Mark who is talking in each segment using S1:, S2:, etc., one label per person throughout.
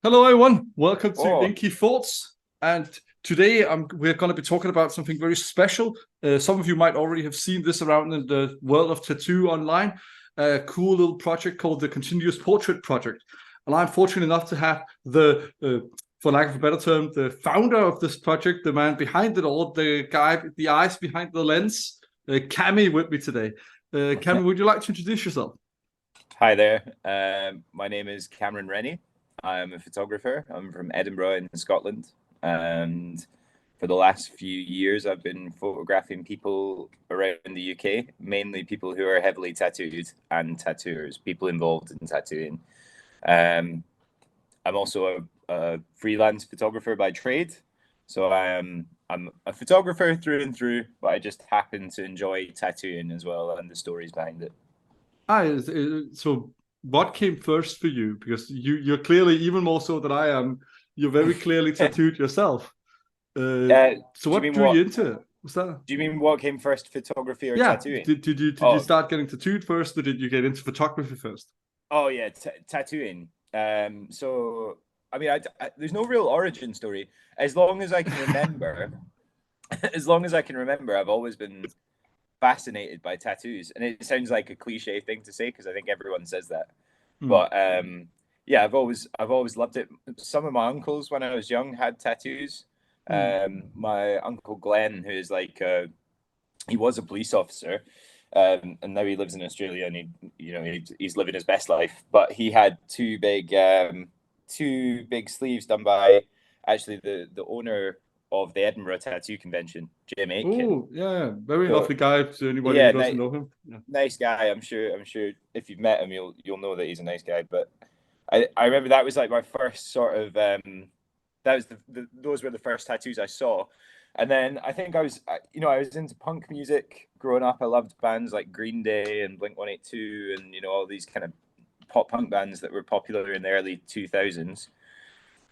S1: Hello, everyone. Welcome to
S2: Oh,
S1: Inky Thoughts. And today we're going to be talking about something very special. Some of you might already have seen this around in the world of tattoo online. A cool little project called the Continuous Portrait Project. And I'm fortunate enough to have for lack of a better term, the founder of this project, the man behind it all, the guy, the eyes behind the lens, Cami, with me today. Cami, would you like to introduce yourself?
S2: hi there. My name is Cameron Rennie. I'm a photographer. I'm from Edinburgh in Scotland. And for the last few years, I've been photographing people around the UK, mainly people who are heavily tattooed and tattooers, people involved in tattooing. Um, I'm also a freelance photographer by trade. So I'm a photographer through and through, but I just happen to enjoy tattooing as well and the stories behind it.
S1: So what came first for you? Because you're clearly, even more so than I am, you're very clearly tattooed yourself.
S2: Do
S1: So
S2: you
S1: what
S2: mean
S1: drew you
S2: what?
S1: into it? Was that
S2: Do you mean what came first, photography or
S1: yeah?
S2: tattooing?
S1: Did you
S2: Oh,
S1: start getting tattooed first, or did you get into photography first?
S2: oh yeah, tattooing. So I mean, there's no real origin story. As long as I can remember, as long as I can remember, I've always been fascinated by tattoos, and it sounds like a cliche thing to say because I think everyone says that.
S1: Hmm.
S2: But yeah, I've always loved it. Some of my uncles when I was young had tattoos.
S1: Hmm.
S2: My uncle Glenn, who is like he was a police officer, and now he lives in Australia, and he's living his best life. But he had two big sleeves done by actually the owner of the Edinburgh Tattoo Convention, Jim Aitken.
S1: Oh, yeah, very
S2: So
S1: lovely guy. To anybody who
S2: yeah,
S1: doesn't know him, yeah.
S2: nice guy. I'm sure if you've met him, you'll know that he's a nice guy. But I remember that was like my first sort of that was those were the first tattoos I saw. And then I think I was into punk music growing up. I loved bands like Green Day and Blink 182 and all these kind of pop punk bands that were popular in the early 2000s.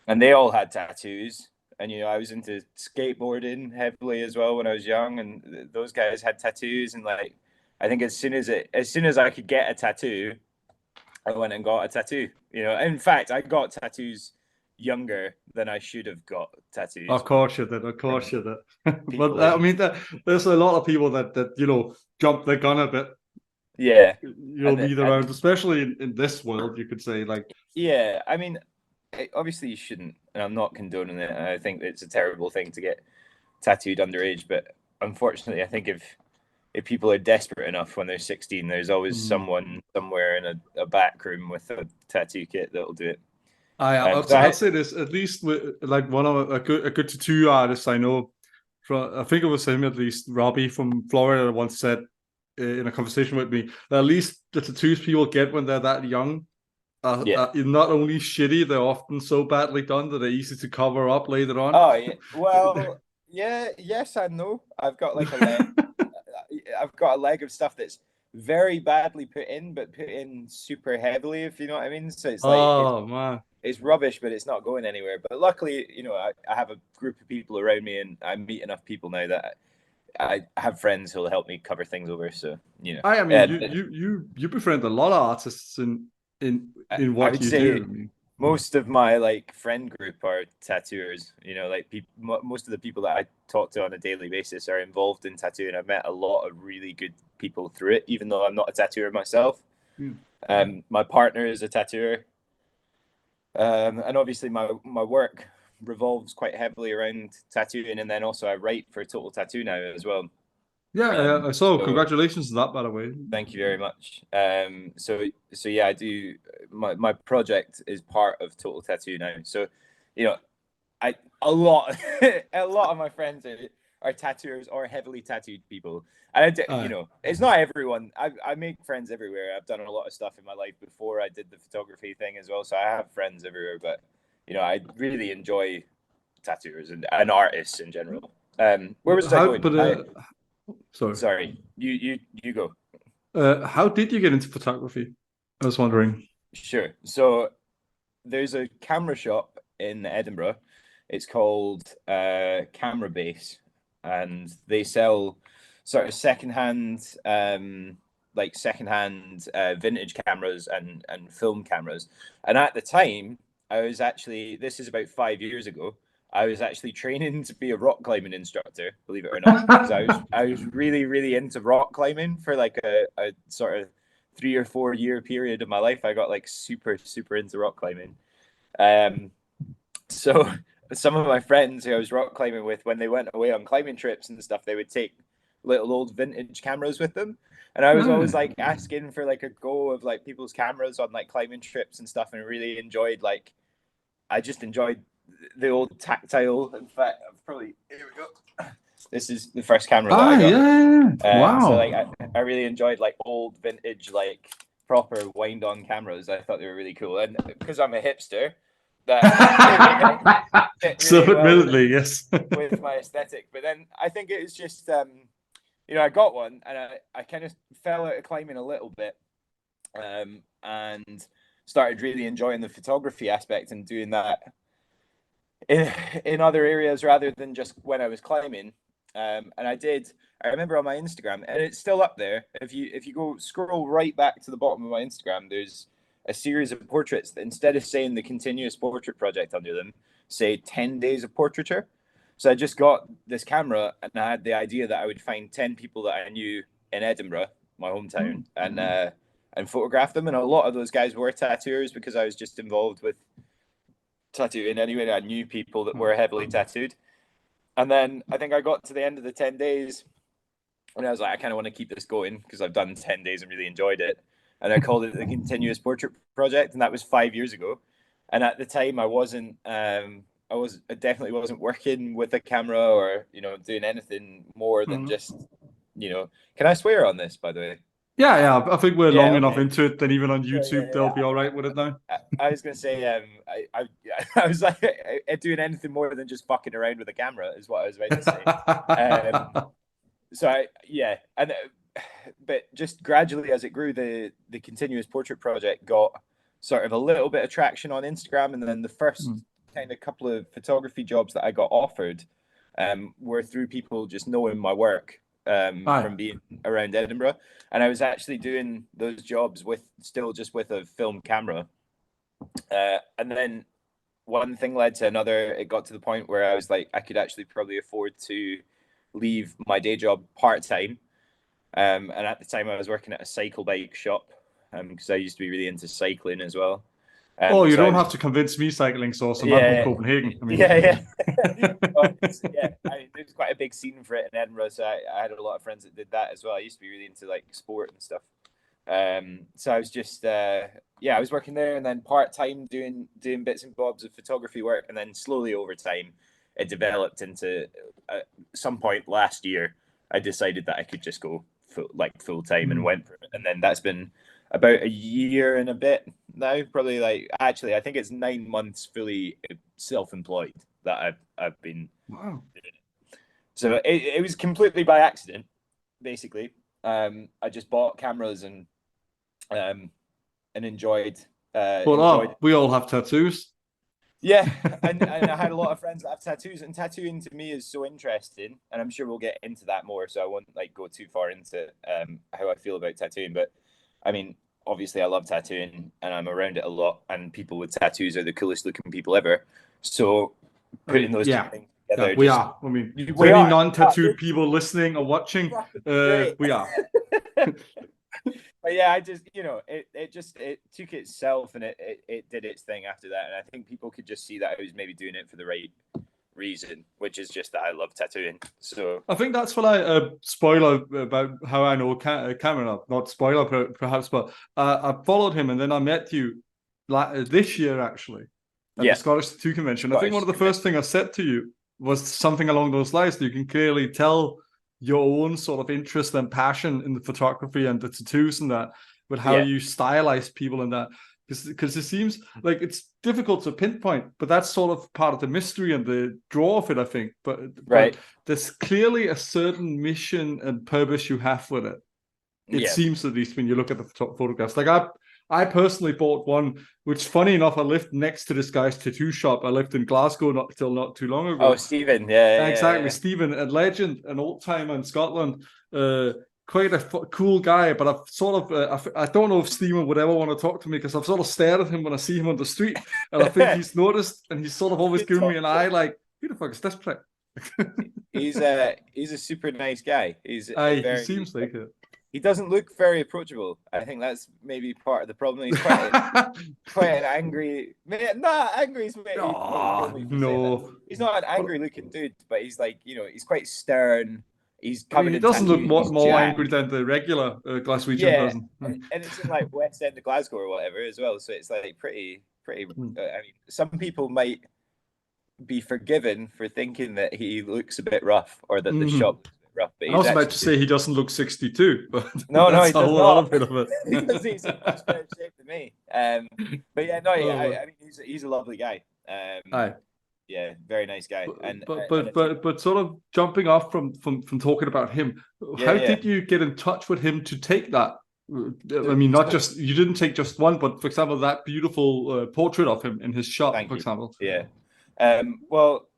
S2: And they all had tattoos. And I was into skateboarding heavily as well when I was young, and those guys had tattoos. And like, I think as soon as I could get a tattoo, I went and got a tattoo. In fact, I got tattoos younger than I should have got
S1: Of
S2: tattoos
S1: course you did. Of
S2: from
S1: course you did. But
S2: people
S1: I
S2: in.
S1: mean, there's a lot of people that jump the gun a bit.
S2: Yeah, and
S1: Meet around, especially in this world. You could say like.
S2: yeah, I mean, obviously you shouldn't, and I'm not condoning it. I think it's a terrible thing to get tattooed underage, but unfortunately, I think if people are desperate enough when they're 16, there's always
S1: Hmm.
S2: someone somewhere in a back room with a tattoo kit that'll do it. So
S1: I'd say this at least with like one of a good tattoo artist I know. From I think it was him at least, Robbie from Florida, once said in a conversation with me that at least the tattoos people get when they're that young
S2: yeah.
S1: are not only shitty, they're often so badly done that they're easy to cover up later on.
S2: Oh yeah. Well, yeah, yes and no. I've got a leg of stuff that's very badly put in, but put in super heavily, if you know what I mean. So it's like
S1: Oh man.
S2: it's rubbish, but it's not going anywhere. But luckily, I have a group of people around me, and I meet enough people now that I have friends who'll help me cover things over. So
S1: I mean,
S2: and
S1: you befriend a lot of artists in
S2: I
S1: what
S2: would
S1: you do.
S2: say
S1: I mean,
S2: most of my like friend group are tattooers. Like most of the people that I talk to on a daily basis are involved in tattooing. I've met a lot of really good people through it, even though I'm not a tattooer myself.
S1: hmm.
S2: My partner is a tattooer, and obviously my work revolves quite heavily around tattooing, and then also I write for Total Tattoo now as well.
S1: Yeah,
S2: Um,
S1: I saw.
S2: so
S1: Congratulations on that, by the way.
S2: thank you very much. So yeah, I do. My project is part of Total Tattoo now. So, you know, I a lot a lot of my friends are tattooers or heavily tattooed people. And
S1: Aye.
S2: it's not everyone. I make friends everywhere. I've done a lot of stuff in my life before I did the photography thing as well. So I have friends everywhere. But I really enjoy tattooers and artists in general. Where was I
S1: How?
S2: going?
S1: But
S2: I
S1: sorry.
S2: Sorry. You go.
S1: How did you get into photography? I was wondering.
S2: Sure. So there's a camera shop in Edinburgh. It's called Camera Base, and they sell sort of secondhand, vintage cameras and film cameras. And at the time, this is about 5 years ago. I was actually training to be a rock climbing instructor, believe it or not, because I was really, really into rock climbing for like a sort of 3 or 4 year period of my life. I got like super, super into rock climbing. So some of my friends who I was rock climbing with, when they went away on climbing trips and stuff, they would take little old vintage cameras with them. And I was always like asking for like a go of like people's cameras on like climbing trips and stuff, and really enjoyed I just enjoyed the old tactile. In fact, I've probably here we go. This is the first camera that I got.
S1: Yeah. Wow.
S2: So like I really enjoyed like old vintage like proper wind on cameras. I thought they were really cool, and because I'm a hipster, that fit
S1: So
S2: really well
S1: admittedly, yes.
S2: with my aesthetic. But then I think it was just I got one, and I kind of fell out of climbing a little bit, and started really enjoying the photography aspect and doing that in other areas rather than just when I was climbing. And I remember on my Instagram, and it's still up there. If you go scroll right back to the bottom of my Instagram, there's a series of portraits that, instead of saying the continuous portrait project under them, say 10 days of portraiture. So I just got this camera, and I had the idea that I would find 10 people that I knew in Edinburgh, my hometown, and photograph them. And a lot of those guys were tattooers, because I was just involved with tattooing anyway. I knew people that were heavily tattooed. And then I think I got to the end of the 10 days, and I was like, I kind of want to keep this going because I've done 10 days and really enjoyed it. And I called it the Continuous Portrait Project, and that was 5 years ago. And at the time, I definitely wasn't working with a camera or doing anything more than just Can I swear on this, by the way?
S1: Yeah. I think we're long enough
S2: okay.
S1: into it that even on YouTube they'll be all right with it now.
S2: I was gonna say, I was like, doing anything more than just fucking around with a camera is what I was about to say. But just gradually as it grew, the Continuous Portrait Project got sort of a little bit of traction on Instagram, and then the first kind of couple of photography jobs that I got offered were through people just knowing my work from being around Edinburgh. And I was actually doing those jobs with a film camera. And then one thing led to another. It got to the point where I was like, I could actually probably afford to leave my day job part-time. And at the time I was working at a cycle bike shop, because I used to be really into cycling as well.
S1: You don't have to convince me cycling's awesome. I'm from Copenhagen. I mean,
S2: there's quite a big scene for it in Edinburgh, so I had a lot of friends that did that as well. I used to be really into like sport and stuff. So I was just I was working there, and then part-time doing bits and bobs of photography work, and then slowly over time it developed into some point last year I decided that I could just go full-time and went for it. And then that's been about a year and a bit now, probably I think it's 9 months fully self-employed that I've been doing it. So it was completely by accident, basically. I just bought cameras and enjoyed.
S1: We all have tattoos.
S2: Yeah, and I had a lot of friends that have tattoos, and tattooing to me is so interesting, and I'm sure we'll get into that more, so I won't go too far into how I feel about tattooing. But I mean, obviously I love tattooing, and I'm around it a lot, and people with tattoos are the coolest looking people ever. So putting those two things together,
S1: we are. I mean, any non-tattooed people listening or watching, we are.
S2: But yeah, I just it took itself, and it did its thing after that. And I think people could just see that I was maybe doing it for the right reason, which is just that I love tattooing. So
S1: I think that's what I spoiler about how I know Cameron. Not spoiler perhaps, but I followed him, and then I met you this year actually at the Scottish Tattoo Convention. I think one of the first things I said to you was something along those lines. That you can clearly tell your own sort of interest and passion in the photography and the tattoos and that, with how you stylize people and that, because it seems like it's difficult to pinpoint, but that's sort of part of the mystery and the draw of it, I think. But there's clearly a certain mission and purpose you have with it. It seems, at least when you look at the photographs. Like I personally bought one, which, funny enough, I lived next to this guy's tattoo shop. I lived in Glasgow not too long ago.
S2: Oh, Stephen, exactly.
S1: Stephen, a legend, an old timer in Scotland, quite a cool guy, but I've sort of I don't know if Steven would ever want to talk to me because I've sort of stared at him when I see him on the street, and I think he's noticed, and he's sort of always giving me an eye like, who the fuck is this prick?
S2: He's a super nice guy. He's
S1: Aye,
S2: very.
S1: he seems like it.
S2: He doesn't look very approachable. I think that's maybe part of the problem. He's quite an angry. Not angry.
S1: Oh, no.
S2: He's not an angry looking dude, but he's like, he's quite stern. He's
S1: I mean,
S2: covered
S1: he
S2: in
S1: doesn't look
S2: tattoos,
S1: more angry than the regular Glaswegian person.
S2: and it's in like West End of Glasgow or whatever as well. So it's like pretty. I mean, some people might be forgiven for thinking that he looks a bit rough or that the shop is a bit rough. But
S1: I was about to say he doesn't look 62, but
S2: no,
S1: that's
S2: he
S1: a
S2: does
S1: whole
S2: not.
S1: other bit of it.
S2: Because he's in much better shape than me. But yeah, no, I mean he's a lovely guy.
S1: Aye.
S2: Yeah, very nice guy.
S1: But sort of jumping off from talking about him, how did you get in touch with him to take that? I mean, not just you didn't take just one, but for example, that beautiful portrait of him in his shop, for example.
S2: Yeah. Well,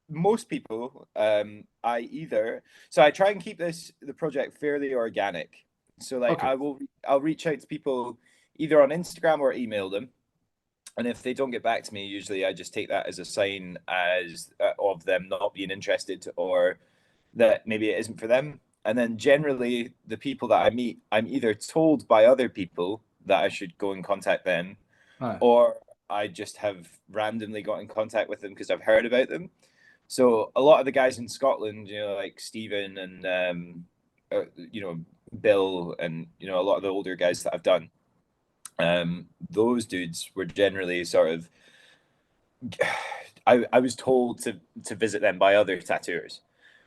S2: most people, I try and keep the project fairly organic. So like I'll reach out to people either on Instagram or email them. And if they don't get back to me, usually I just take that as a sign of them not being interested or that maybe it isn't for them. And then generally the people that I meet, I'm either told by other people that I should go and contact them, or I just have randomly got in contact with them because I've heard about them. So a lot of the guys in Scotland, like Stephen and, Bill and, a lot of the older guys that I've done, those dudes were generally sort of, I was told to visit them by other tattooers.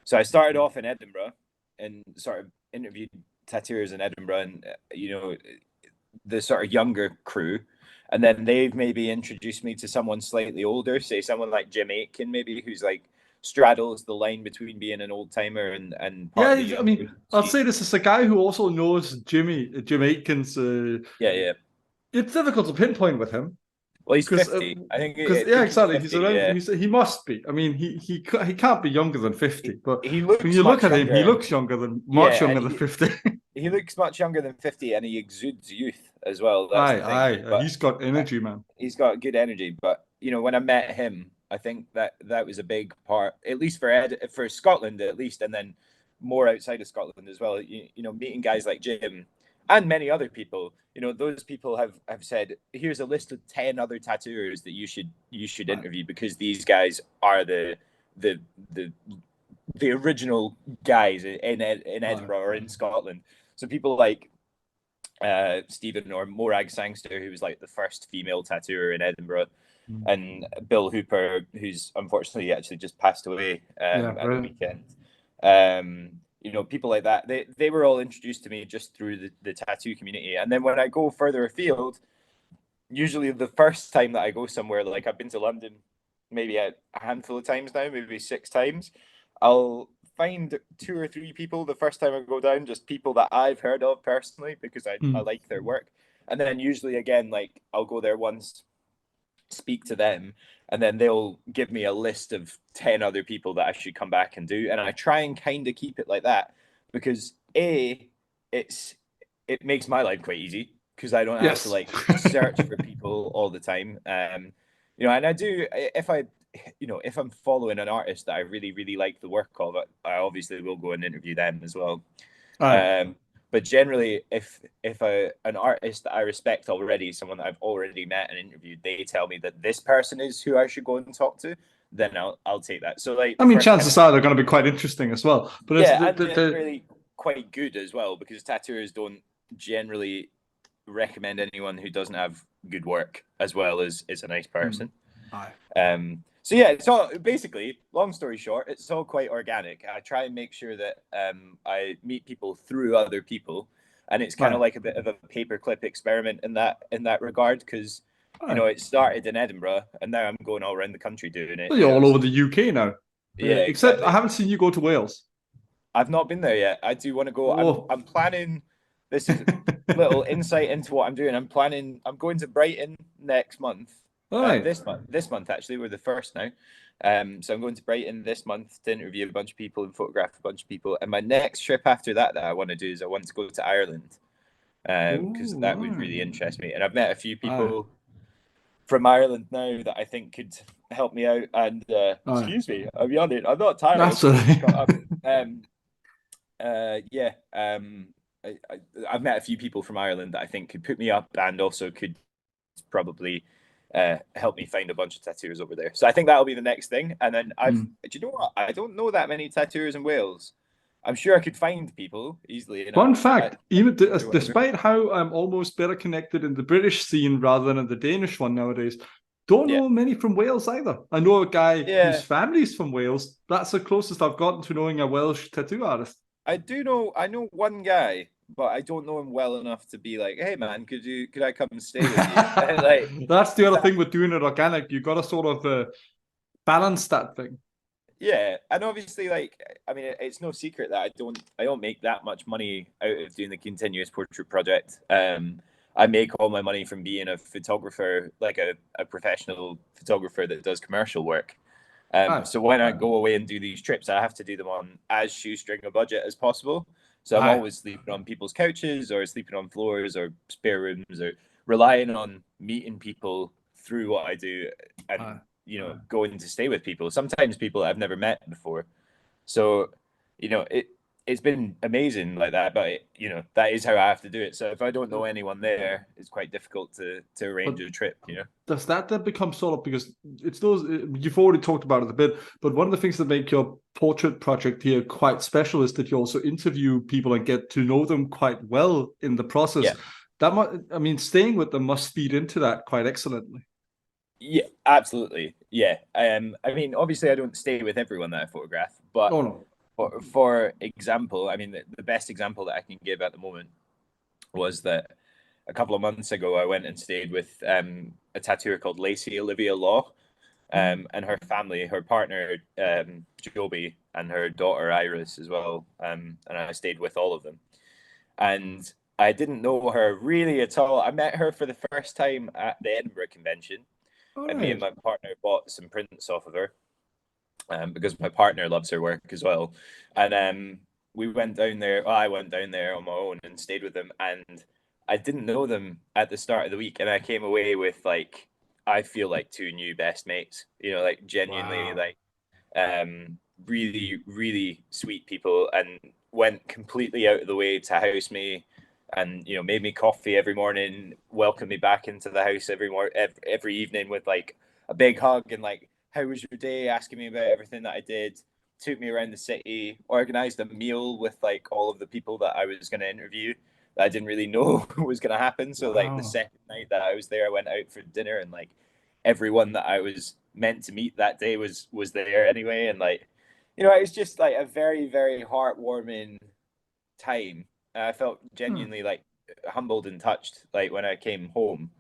S2: So I started off in Edinburgh and sort of interviewed tattooers in Edinburgh and, the sort of younger crew. And then they've maybe introduced me to someone slightly older, say someone like Jim Aitken, maybe, who's like straddles the line between being an old timer and
S1: part of I mean, I'll say this is a guy who also knows Jim Aitken's. It's difficult to pinpoint with him.
S2: Well, he's 50. I think.
S1: Exactly. 50, he's around. He must be. I mean, he can't be younger than 50. But
S2: he looks
S1: when you look at him, he looks younger than younger than 50.
S2: He looks much younger than 50, and he exudes youth as well.
S1: He's got energy, man.
S2: He's got good energy. But when I met him, I think that was a big part, at least for Scotland, at least, and then more outside of Scotland as well. Meeting guys like Jim and many other people. Those people have said, here's a list of 10 other tattooers that you should interview because these guys are the original guys in Edinburgh or in Scotland. So people like Stephen or Morag Sangster, who was like the first female tattooer in Edinburgh, and Bill Hooper, who's unfortunately actually just passed away at the weekend. People like that, they were all introduced to me just through the tattoo community. And then when I go further afield, usually the first time that I go somewhere, like I've been to London maybe a handful of times now, maybe 6 times, I'll find 2 or 3 people the first time I go down, just people that I've heard of personally because I like their work. And then usually again, like I'll go there once, speak to them, and then they'll give me a list of 10 other people that I should come back and do. And I try and kind of keep it like that because it makes my life quite easy because I don't have to like search for people all the time. And I do, if I'm following an artist that I really, really like the work of, I obviously will go and interview them as well. But generally, if an artist that I respect already, someone that I've already met and interviewed, they tell me that this person is who I should go and talk to, then I'll take that. So like,
S1: I mean, chances are they're going to be quite interesting as well. But
S2: they're really quite good as well because tattooers don't generally recommend anyone who doesn't have good work as well as is a nice person. So yeah, it's all basically, long story short, it's all quite organic. I try and make sure that I meet people through other people, and it's kind of like a bit of a paperclip experiment in that regard because it started in Edinburgh and now I'm going all around the country doing it.
S1: Well, you're all over the UK now.
S2: Yeah,
S1: except I haven't seen you go to Wales.
S2: I've not been there yet. I do want to go. I'm planning. This is a little insight into what I'm doing. I'm going to Brighton next month.
S1: All right.
S2: This month actually, we're the first now. So I'm going to Brighton this month to interview a bunch of people and photograph a bunch of people. And my next trip after that I want to do is I want to go to Ireland, because
S1: Ooh,
S2: that
S1: all
S2: would
S1: right.
S2: really interest me. And I've met a few
S1: All right.
S2: people from Ireland now that I think could help me out. And
S1: All right.
S2: excuse me, I'm yawning. I'm not tired.
S1: That's all right.
S2: Shut up. Yeah. I've met a few people from Ireland that I think could put me up and also could probably help me find a bunch of tattooers over there. So I think that'll be the next thing. And then
S1: Mm.
S2: do you know what? I don't know that many tattooers in Wales. I'm sure I could find people easily
S1: Fun
S2: enough.
S1: fact, even
S2: Or whatever.
S1: despite how I'm almost better connected in the British scene rather than in the Danish one nowadays, don't
S2: Yeah.
S1: know many from Wales either. I know a guy whose
S2: Yeah.
S1: family's from Wales. That's the closest I've gotten to knowing a Welsh tattoo artist.
S2: I do know. I know one guy, but I don't know him well enough to be like, "Hey, man, could I come and stay with you?" Like,
S1: That's the other thing with doing it organic. You got to sort of balance that thing.
S2: yeah, and obviously, like, I mean, it's no secret that I don't make that much money out of doing the continuous portrait project. I make all my money from being a photographer, like a professional photographer that does commercial work.
S1: Aye,
S2: So when I
S1: aye,
S2: go away and do these trips, I have to do them on as shoestring a budget as possible. So I'm
S1: aye,
S2: always sleeping on people's couches or sleeping on floors or spare rooms or relying on meeting people through what I do and
S1: aye, aye.
S2: going to stay with people. Sometimes people I've never met before. So it's been amazing like that, but that is how I have to do it. So if I don't know anyone there, it's quite difficult to
S1: But
S2: arrange a trip.
S1: does that then become sort of, because it's those, you've already talked about it a bit, but one of the things that make your portrait project here quite special is that you also interview people and get to know them quite well in the process.
S2: Yeah.
S1: I mean, staying with them must feed into that quite excellently.
S2: Yeah, absolutely. Yeah. I mean, obviously, I don't stay with everyone that I photograph, but
S1: Oh no.
S2: for example, I mean, the best example that I can give at the moment was that a couple of months ago, I went and stayed with a tattooer called Lacey Olivia Law, and her family, her partner Joby, and her daughter Iris as well. And I stayed with all of them, and I didn't know her really at all. I met her for the first time at the Edinburgh convention,
S1: All
S2: and me and
S1: right.
S2: my partner bought some prints off of her, because my partner loves her work as well. And we went down there. Well, I went down there on my own and stayed with them. And I didn't know them at the start of the week, and I came away with like I feel like two new best mates. Like genuinely
S1: Wow.
S2: like really really sweet people, and went completely out of the way to house me and made me coffee every morning, welcomed me back into the house every evening with like a big hug and like, how was your day, asking me about everything that I did, took me around the city, organized a meal with like all of the people that I was going to interview that I didn't really know was going to happen. So like the
S1: Wow.
S2: second night that I was there, I went out for dinner, and like everyone that I was meant to meet that day was there anyway. And like it was just like a very very heartwarming time. I felt
S1: Hmm.
S2: genuinely like humbled and touched like when I came home.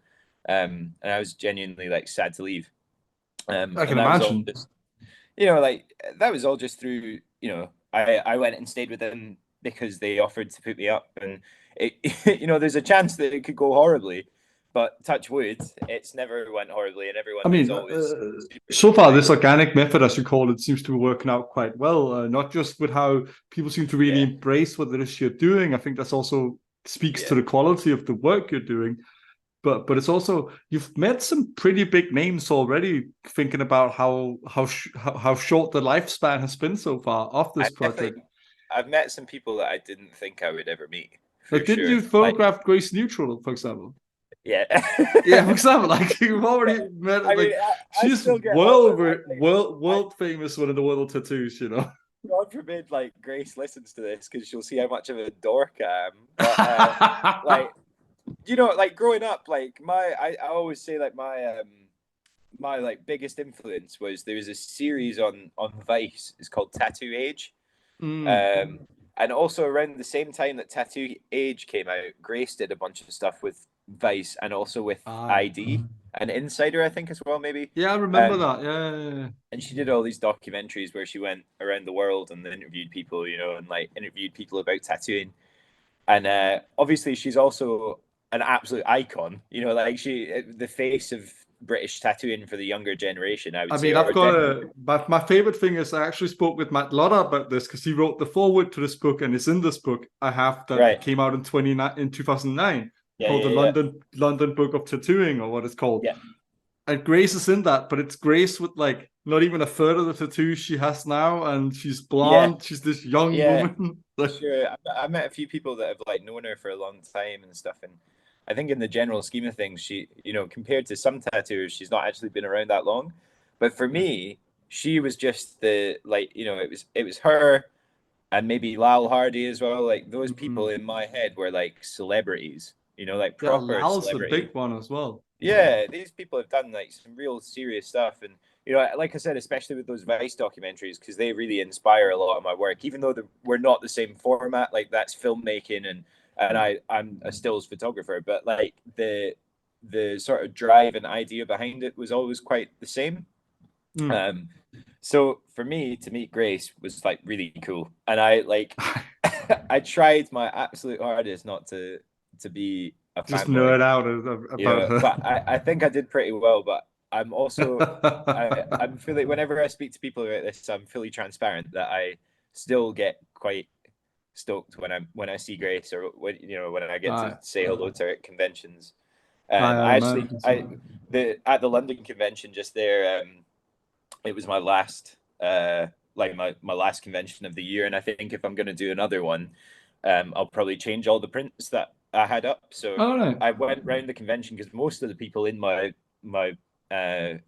S2: And I was genuinely like sad to leave.
S1: I can
S2: And that was all
S1: imagine.
S2: just like that was all just through I went and stayed with them because they offered to put me up. And it there's a chance that it could go horribly, but touch wood, it's never went horribly, and everyone
S1: I
S2: is
S1: mean,
S2: always super
S1: so
S2: super
S1: far, this
S2: nice.
S1: organic method, as you call it, seems to be working out quite well. Not just with how people seem to really
S2: Yeah,
S1: embrace what it is you're doing. I think that's also speaks to
S2: yeah.
S1: the quality of the work you're doing. But it's also, you've met some pretty big names already. Thinking about how short the lifespan has been so far of
S2: I
S1: this project.
S2: definitely I've met some people that I didn't think I would ever meet, for
S1: Like, didn't
S2: sure.
S1: you
S2: Like,
S1: photograph Grace Neutral, for example?
S2: yeah.
S1: Yeah, for example, like you've already met,
S2: I mean,
S1: like
S2: I
S1: she's
S2: still get all I
S1: world famous one in the world of tattoos, you know.
S2: God forbid, like Grace listens to this because she'll see how much of a dork I am. But like like growing up, like I always say like my like biggest influence was there was a series on Vice. It's called Tattoo Age.
S1: Mm.
S2: Um, and also around the same time that Tattoo Age came out, Grace did a bunch of stuff with Vice and also with
S1: Aye.
S2: ID and Insider, I think, as well, maybe.
S1: Yeah, I remember
S2: Um,
S1: that. Yeah, yeah, yeah.
S2: and she did all these documentaries where she went around the world and interviewed people, and like interviewed people about tattooing. And obviously, she's also an absolute icon. Like the face of British tattooing for the younger generation, I would
S1: I
S2: say.
S1: mean, I've got my favorite thing is I actually spoke with Matt Lotter about this because he wrote the foreword to this book, and it's in this book I have that came out in 2009 called the London Book of Tattooing, or what it's called.
S2: Yeah.
S1: And Grace is in that, but it's Grace with like not even a third of the tattoos she has now, and she's blonde. Yeah. She's this young woman.
S2: Sure, I met a few people that have like known her for a long time and stuff, and I think in the general scheme of things, she, you know, compared to some tattooers, she's not actually been around that long. But for me, she was just the, like, you know, it was her and maybe Lal Hardy as well. Like those people in my head were like celebrities, you know, like proper
S1: Lal's
S2: celebrity.
S1: the big one as well.
S2: Yeah, these people have done like some real serious stuff, and you know, like I said, especially with those Vice documentaries, because they really inspire a lot of my work. Even though we're not the same format, like that's filmmaking, and I'm a stills photographer, but like the sort of drive and idea behind it was always quite the same. So for me to meet Grace was like really cool, and I like I tried my absolute hardest not to be a
S1: just
S2: fanboy,
S1: nerd out about her.
S2: But I think I did pretty well. But I'm also I'm fully, whenever I speak to people about this, I'm fully transparent that I still get quite stoked when I see Grace, or when, you know, when I get to say hello to her at conventions. At the London convention just there, it was my last my last convention of the year, and I think if I'm going to do another one, I'll probably change all the prints that I had up. So I went around the convention because most of the people in my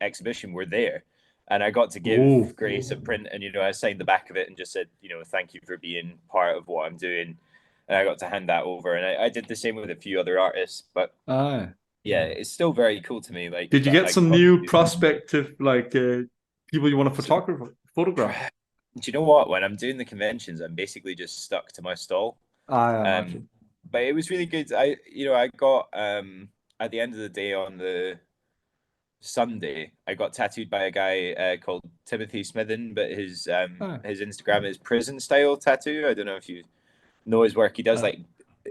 S2: exhibition were there, and I got to give Grace a print, and you know, I signed the back of it and just said, you know, thank you for being part of what I'm doing, and I got to hand that over. And I did the same with a few other artists, but yeah, it's still very cool to me. Like,
S1: did you get some new prospective people you want to photograph?
S2: Do you know what? When I'm doing the conventions, I'm basically just stuck to my stall. But it was really good. I got at the end of the day on the Sunday, I got tattooed by a guy called Timothy Smithen, but his Instagram is prison style tattoo. I don't know if you know his work. He does like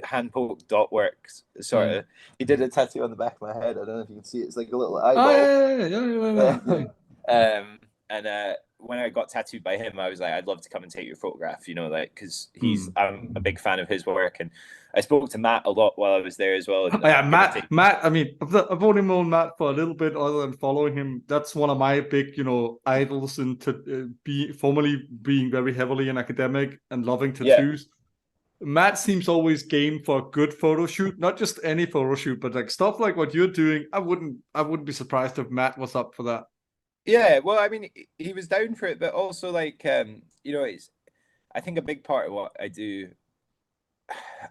S2: hand poke dot works, sort of. He did a tattoo on the back of my head. I don't know if you can see it. It's like a little eyeball. And when I got tattooed by him, I was like, I'd love to come and take your photograph, you know, like, because I'm a big fan of his work. And I spoke to Matt a lot while I was there as well. And,
S1: Matt, I mean, I've only known Matt for a little bit other than following him. That's one of my big, you know, idols, into formerly being very heavily in academic and loving tattoos. Matt seems always game for a good photo shoot, not just any photo shoot, but like stuff like what you're doing. I wouldn't be surprised if Matt was up for that.
S2: Yeah, well, I mean, he was down for it, but also like, you know, I think a big part of what I do,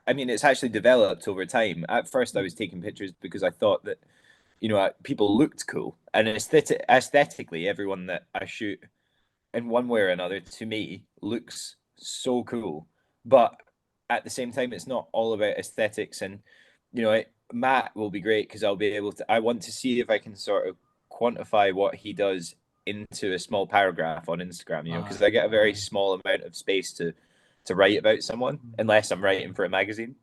S2: I mean, it's actually developed over time. At first, I was taking pictures because I thought that, you know, people looked cool, and aesthetically, everyone that I shoot in one way or another, to me, looks so cool. But at the same time, it's not all about aesthetics, and you know, Matt will be great because I'll be able to. I want to see if I can sort of quantify what he does into a small paragraph on Instagram, you know, because I get a very small amount of space to write about someone unless I'm writing for a magazine.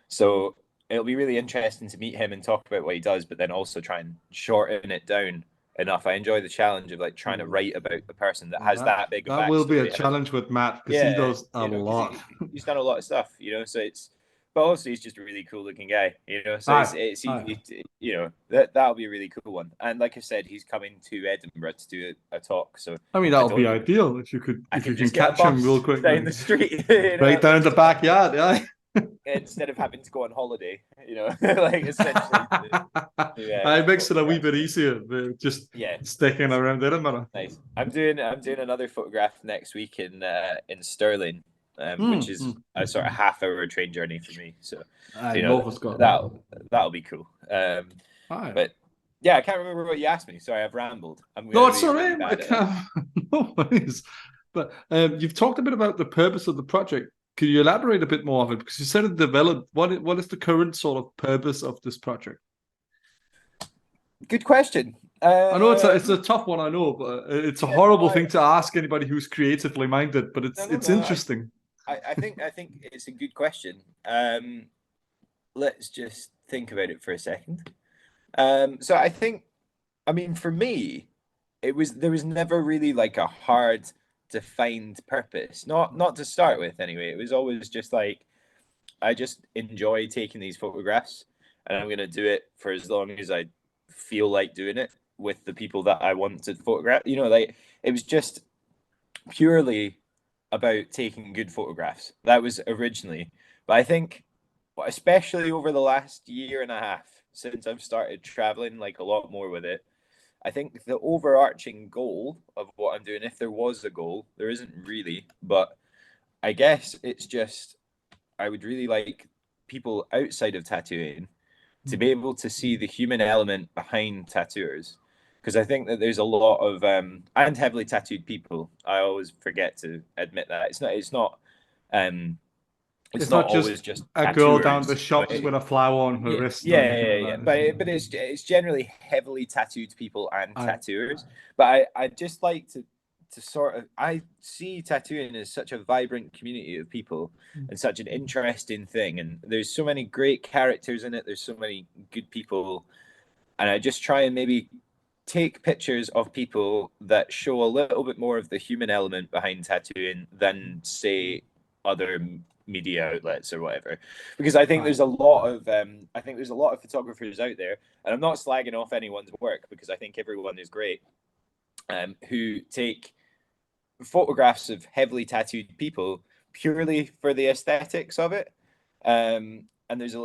S2: So it'll be really interesting to meet him and talk about what he does, but then also try and shorten it down enough. I enjoy the challenge of like trying to write about a person that has that big.
S1: That will be a challenge with Matt because he does a lot.
S2: He's done a lot of stuff, you know. So it's, but also he's just a really cool looking guy, you know. So it's easy, to, you know, that'll be a really cool one. And like I said, he's coming to Edinburgh to do a talk. So
S1: I mean, that'll be ideal if you can catch him real quick
S2: down the street, you know,
S1: right down the backyard, yeah.
S2: Instead of having to go on holiday, you know, like essentially.
S1: It makes it a wee bit easier, just sticking around Edinburgh.
S2: Nice. I'm doing another photograph next week in Stirling, which is a sort of half-hour train journey for me. So you know, that'll be cool. But yeah, I can't remember what you asked me. Sorry, I've rambled.
S1: No, it's all right. No worries. But you've talked a bit about the purpose of the project. Could you elaborate a bit more of it? Because you said it developed. What is the current sort of purpose of this project?
S2: Good question.
S1: I know it's a tough one. I know, but it's a horrible thing to ask anybody who's creatively minded. But it's interesting.
S2: I think it's a good question. Let's just think about it for a second. So I think, I mean, for me, there was never really like a hard defined purpose. Not to start with anyway. It was always just like I just enjoy taking these photographs, and I'm gonna do it for as long as I feel like doing it with the people that I want to photograph. You know, like it was just purely about taking good photographs. That was originally, but I think, especially over the last year and a half since I've started traveling like a lot more with it, I think the overarching goal of what I'm doing, if there was a goal, there isn't really, but I guess it's just I would really like people outside of tattooing to be able to see the human element behind tattooers. Because I think that there's a lot of and heavily tattooed people. I always forget to admit that um, it's
S1: It's
S2: not
S1: not just
S2: always just
S1: a girl down the
S2: tattooers,
S1: shops with a flower on her
S2: yeah,
S1: wrist or
S2: yeah,
S1: anything
S2: yeah,
S1: like
S2: yeah.
S1: that.
S2: But it's generally heavily tattooed people and
S1: I
S2: tattooers. But I just like to sort of I see tattooing as such a vibrant community of people and such an interesting thing. And there's so many great characters in it. There's so many good people, and I just try and maybe take pictures of people that show a little bit more of the human element behind tattooing than say other media outlets or whatever, because I think
S1: I
S2: there's a lot of photographers out there, and I'm not slagging off anyone's work because I think everyone is great, who take photographs of heavily tattooed people purely for the aesthetics of it. And there's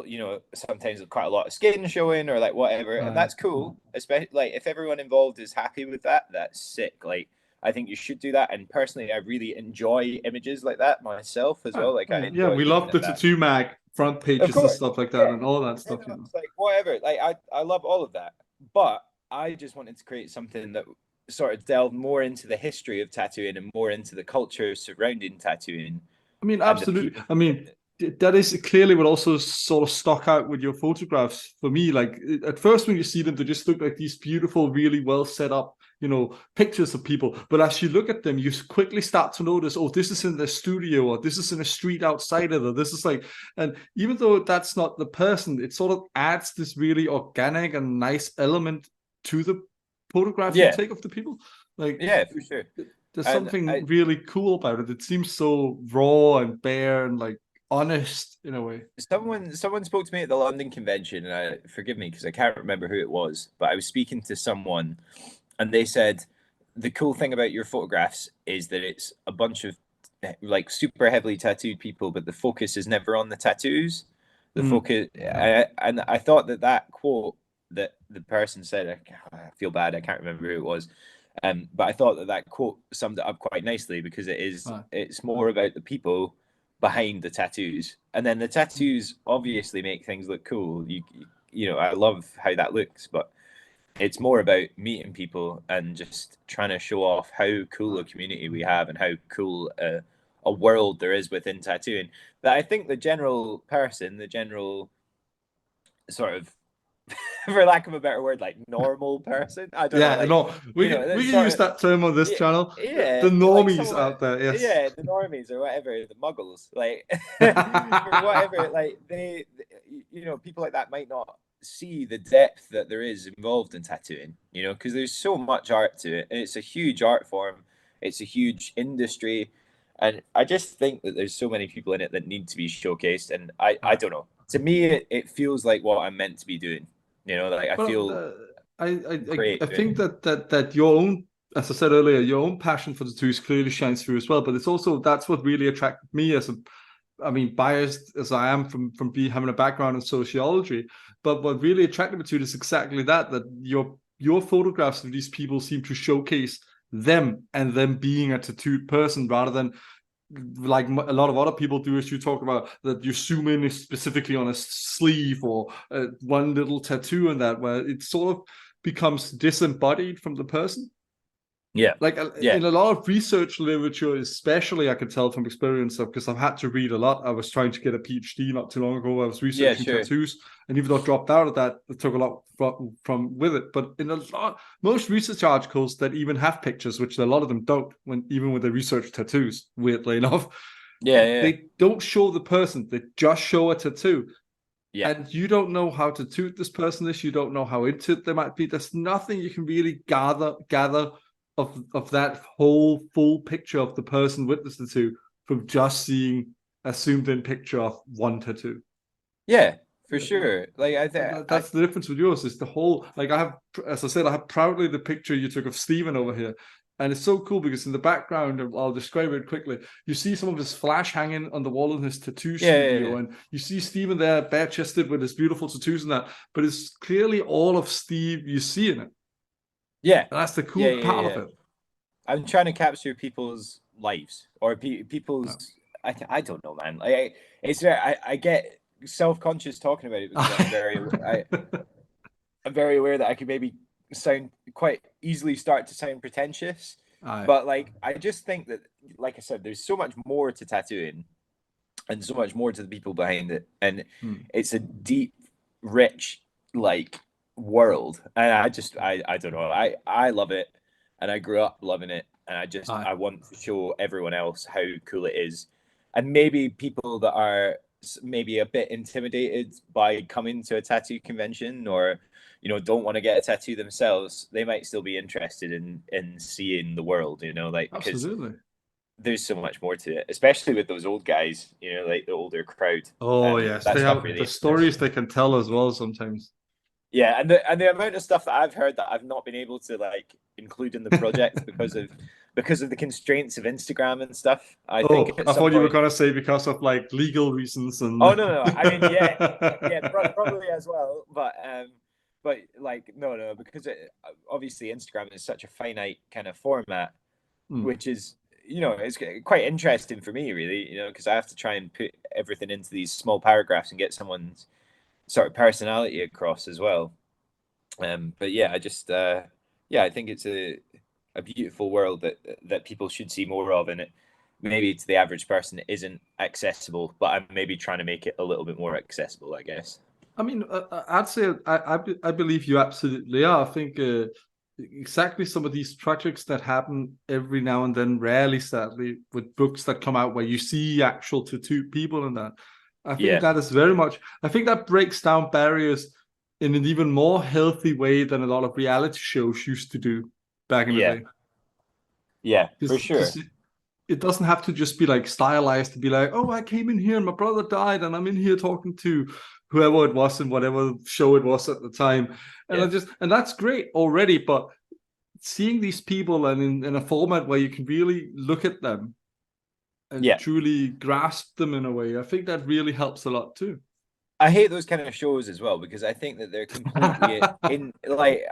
S2: sometimes quite a lot of skin showing or like whatever, and
S1: I
S2: that's cool. Especially like if everyone involved is happy with that, that's sick. Like I think you should do that. And personally, I really enjoy images like that myself as well. Like I
S1: yeah,
S2: enjoy
S1: we
S2: looking
S1: love
S2: at
S1: the
S2: that.
S1: tattoo mag front
S2: Of
S1: pages and
S2: course,
S1: stuff like that
S2: yeah.
S1: and all that
S2: You
S1: stuff,
S2: know, it's like whatever. Like I love all of that, but I just wanted to create something that sort of delved more into the history of tattooing and more into the culture surrounding tattooing
S1: I mean,
S2: and the
S1: absolutely.
S2: people
S1: I
S2: behind
S1: mean,
S2: it.
S1: that is clearly what also sort of stuck out with your photographs for me. Like at first, when you see them, they just look like these beautiful, really well set up, pictures of people. But as you look at them, you quickly start to notice, oh, this is in the studio, or this is in a street outside of it, or this is like, and even though that's not the person, it sort of adds this really organic and nice element to the photograph you
S2: Yeah,
S1: take of the people. Like
S2: yeah, for sure.
S1: there's
S2: And
S1: something really cool about it. It seems so raw and bare and like honest in a way.
S2: someone spoke to me at the London convention, and forgive me because I can't remember who it was, but I was speaking to someone, and they said the cool thing about your photographs is that it's a bunch of like super heavily tattooed people, but the focus is never on the tattoos. The
S1: Mm.
S2: focus, and I thought that quote that the person said, I feel bad, I can't remember who it was, but I thought that quote summed it up quite nicely because
S1: Right.
S2: it's more about the people behind the tattoos, and then the tattoos obviously make things look cool. I love how that looks, but it's more about meeting people and just trying to show off how cool a community we have and how cool a world there is within tattooing. That I think the general person, the general sort of, for lack of a better word, like normal person, I don't know,
S1: Yeah,
S2: like
S1: no, we
S2: that's
S1: can
S2: sort
S1: use
S2: of,
S1: that term on this
S2: yeah,
S1: channel. The
S2: yeah, like
S1: normies
S2: someone,
S1: out there, yes.
S2: yeah, the normies or whatever, the muggles, like for whatever, like people like that might not see the depth that there is involved in tattooing, because there's so much art to it, and it's a huge art form, it's a huge industry, and I just think that there's so many people in it that need to be showcased, and I
S1: Right.
S2: don't know. To me, it feels like what I'm meant to be doing. Like I
S1: Well,
S2: feel
S1: I
S2: great doing
S1: think
S2: it.
S1: that your own, as I said earlier, your own passion for the tattoos clearly shines through as well. But it's also that's what really attracted me I mean, biased as I am from having a background in sociology, but what really attracted me to it is exactly that your photographs of these people seem to showcase them and them being a tattooed person rather than like a lot of other people do is you talk about that you zoom in specifically on a sleeve or one little tattoo and that where it sort of becomes disembodied from the person
S2: Yeah,
S1: like
S2: yeah,
S1: in a lot of research literature, especially I can tell from experience of because I've had to read a lot. I was trying to get a PhD not too long ago. I was
S2: yeah,
S1: researching
S2: sure.
S1: tattoos, and even though I dropped out of that, it took a lot from with it. But in a lot, most research articles that even have pictures, which a lot of them don't, when they research tattoos, weirdly enough,
S2: Yeah, yeah,
S1: they don't show the person. They just show a tattoo.
S2: Yeah.
S1: And you don't know how tattooed this person is. You don't know how into it they might be. There's nothing you can really gather of that whole full picture of the person with the tattoo from just seeing a zoomed in picture of one tattoo.
S2: Yeah, for sure. Like
S1: That's the difference with yours. Is the whole, like, I have, as I said, I have proudly the picture you took of Steven over here. And it's so cool because in the background, I'll describe it quickly. You see some of his flash hanging on the wall in his tattoo studio, and you see Steven there, bare chested with his beautiful tattoos and that. But it's clearly all of Steve you see in it.
S2: Yeah,
S1: And that's the cool part of it.
S2: I'm trying to capture people's lives or people's. I don't know, man. Like I get self-conscious talking about it because I'm very aware that I could maybe sound quite easily start to sound pretentious. But like I just think that, like I said, there's so much more to tattooing and so much more to the people behind it, and it's a deep, rich like world. And I don't know. I love it, and I grew up loving it, and I want to show everyone else how cool it is, and maybe people that are maybe a bit intimidated by coming to a tattoo convention or don't want to get a tattoo themselves, they might still be interested in seeing the world, like, because
S1: Absolutely.
S2: there's so much more to it, especially with those old guys, like the older crowd.
S1: Oh yes, they have really the stories they can tell as well sometimes.
S2: Yeah, and the amount of stuff that I've heard that I've not been able to like include in the project because of the constraints of Instagram and stuff. I think at
S1: I
S2: some
S1: thought you were
S2: point...
S1: gonna say because of like legal reasons and.
S2: Oh no, I mean probably as well, but like no, because obviously Instagram is such a finite kind of format, which is it's quite interesting for me really, because I have to try and put everything into these small paragraphs and get someone's sort of personality across as well. But yeah, I just I think it's a beautiful world that people should see more of, and it maybe to the average person it isn't accessible, but I'm maybe trying to make it a little bit more accessible, I guess.
S1: I mean, I'd say I believe you absolutely are. I think exactly some of these projects that happen every now and then, rarely, sadly, with books that come out where you see actual tattooed people in that. I think that is very much. I think that breaks down barriers in an even more healthy way than a lot of reality shows used to do back in the day.
S2: Yeah, for sure.
S1: It doesn't have to just be like stylized to be like, oh, I came in here and my brother died and I'm in here talking to whoever it was in whatever show it was at the time. And and that's great already, but seeing these people and in a format where you can really look at them and truly grasp them in a way, I think that really helps a lot too.
S2: I hate those kind of shows as well because I think that they're completely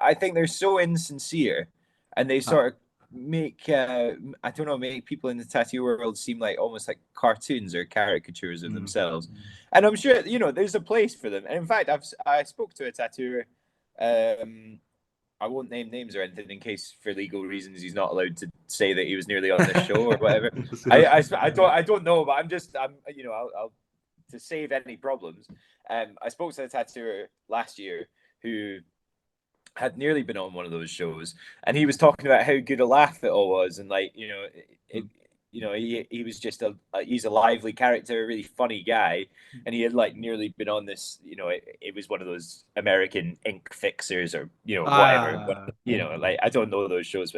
S2: I think they're so insincere, and they sort of make I don't know, make people in the tattoo world seem like almost like cartoons or caricatures of themselves. And I'm sure there's a place for them. And in fact, I spoke to a tattooer. I won't name names or anything in case, for legal reasons, he's not allowed to say that he was nearly on this show or whatever. I don't know, but I'm I'll to save any problems. I spoke to a tattooer last year who had nearly been on one of those shows, and he was talking about how good a laugh it all was, and like he was just he's a lively character, a really funny guy, and he had like nearly been on this. It was one of those American ink fixers or whatever. Like I don't know those shows,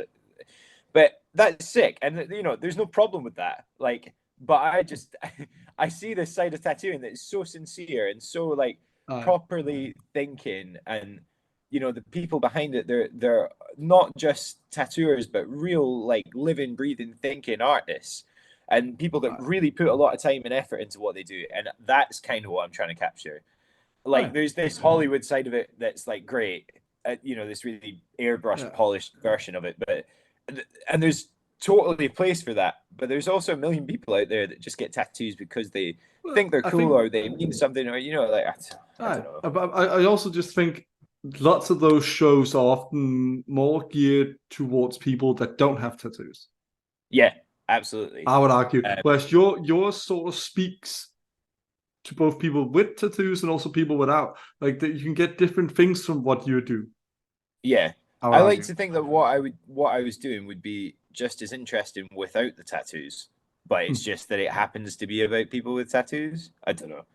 S2: but that's sick, and there's no problem with that. Like, but I see this side of tattooing that is so sincere and so like properly thinking, and the people behind it, they're not just tattooers but real like living, breathing, thinking artists, and people that really put a lot of time and effort into what they do. And that's kind of what I'm trying to capture. Like there's this Hollywood side of it that's like great, this really airbrushed polished version of it, and there's totally a place for that, but there's also a million people out there that just get tattoos because they think they're cool or they mean something, or like I don't know.
S1: I also just think lots of those shows are often more geared towards people that don't have tattoos.
S2: Yeah, absolutely.
S1: I would argue. Whereas yours sort of speaks to both people with tattoos and also people without. Like that, you can get different things from what you do.
S2: Yeah, I like to think that what I was doing would be just as interesting without the tattoos, but it's just that it happens to be about people with tattoos. I don't know.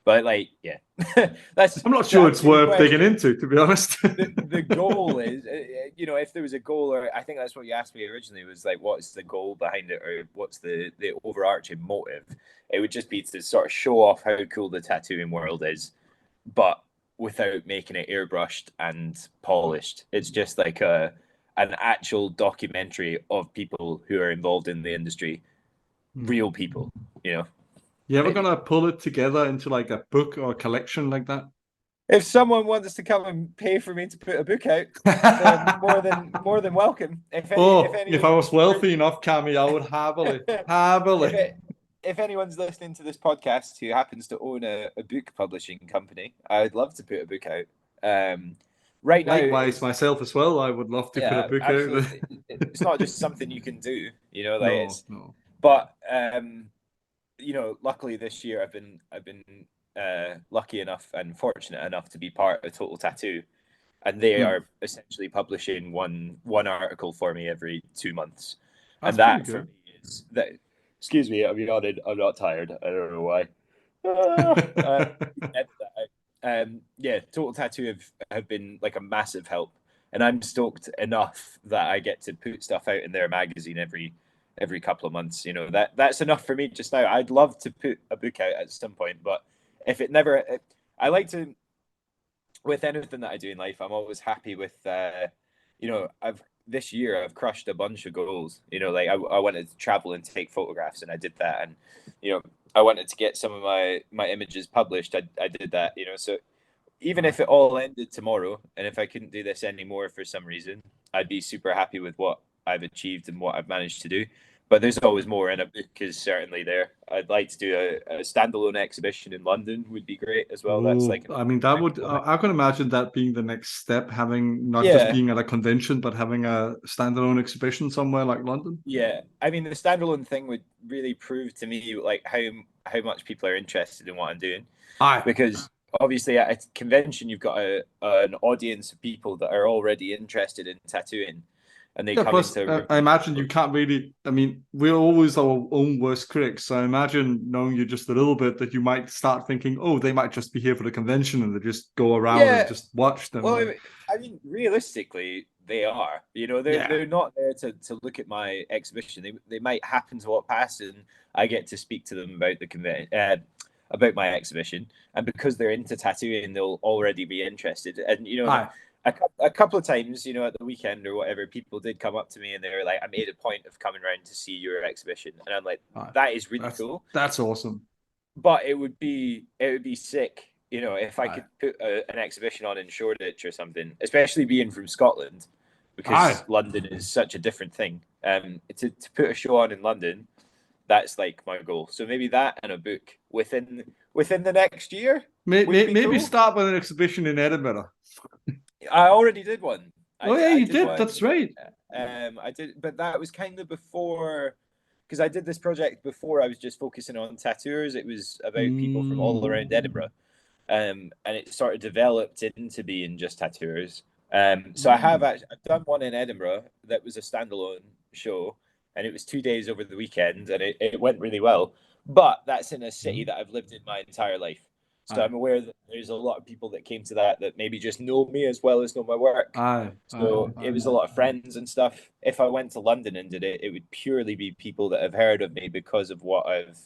S2: But like, yeah, that's.
S1: I'm not sure it's
S2: To your
S1: worth digging
S2: question,
S1: into, to be honest.
S2: the goal is, if there was a goal, or I think that's what you asked me originally, was like, what's the goal behind it, or what's the overarching motive? It would just be to sort of show off how cool the tattooing world is, but without making it airbrushed and polished. It's just like an actual documentary of people who are involved in the industry, real people, you know.
S1: You ever gonna pull it together into like a book or a collection like that?
S2: If someone wants to come and pay for me to put a book out, they're more than welcome. If
S1: If I
S2: anyone,
S1: was wealthy enough, Cammy, I would happily.
S2: if anyone's listening to this podcast who happens to own a book publishing company, I'd love to put a book out. Right now,
S1: Likewise, myself as well. I would love to put a book
S2: absolutely.
S1: out.
S2: It's not just something you can do, like
S1: No.
S2: But luckily this year I've been lucky enough and fortunate enough to be part of Total Tattoo, and they are essentially publishing one article for me every 2 months.
S1: That's
S2: and that
S1: pretty
S2: for
S1: good.
S2: me is that. Excuse me, I'm not tired. I don't know why. Total Tattoo have been like a massive help, and I'm stoked enough that I get to put stuff out in their magazine every couple of months. That's enough for me just now. I'd love to put a book out at some point, but if it never, I like to, with anything that I do in life, I'm always happy with, this year I've crushed a bunch of goals. Like I wanted to travel and take photographs, and I did that, and I wanted to get some of my images published. I did that. So even if it all ended tomorrow, and if I couldn't do this anymore for some reason, I'd be super happy with what I've achieved and what I've managed to do. But there's always more, and a book is certainly there. I'd like to do a standalone exhibition in London, would be great as well. That's like,
S1: I mean, that would, I can imagine that being the next step, having not just being at a convention, but having a standalone exhibition somewhere like London.
S2: Yeah, I mean, the standalone thing would really prove to me like how much people are interested in what I'm doing. Because obviously at a convention you've got an audience of people that are already interested in tattooing, and they come into.
S1: I imagine you can't really. I mean, we're always our own worst critics. So I imagine, knowing you just a little bit, that you might start thinking, "Oh, they might just be here for the convention, and they just go around and just watch them."
S2: Well, I mean, realistically, they are. They're not there to look at my exhibition. They might happen to walk past, and I get to speak to them about about my exhibition, and because they're into tattooing, they'll already be interested. And a couple of times, at the weekend or whatever, people did come up to me and they were like, "I made a point of coming around to see your exhibition," and I'm like, "That is really cool.
S1: That's awesome."
S2: But it would be sick, if I could put an exhibition on in Shoreditch or something, especially being from Scotland, because London is such a different thing. To put a show on in London, that's like my goal. So maybe that and a book within the next year.
S1: Maybe
S2: cool.
S1: Start with an exhibition in Edinburgh.
S2: I already did one.
S1: You did. That's right.
S2: I did, but that was kind of before, because I did this project before I was just focusing on tattooers. It was about people from all around Edinburgh, and it sort of developed into being just tattooers. So I've done one in Edinburgh that was a standalone show, and it was 2 days over the weekend, and it went really well. But that's in a city that I've lived in my entire life. So I'm aware that there's a lot of people that came to that maybe just know me as well as know my work. It was a lot of friends and stuff. If I went to London and did it, it would purely be people that have heard of me because of what I've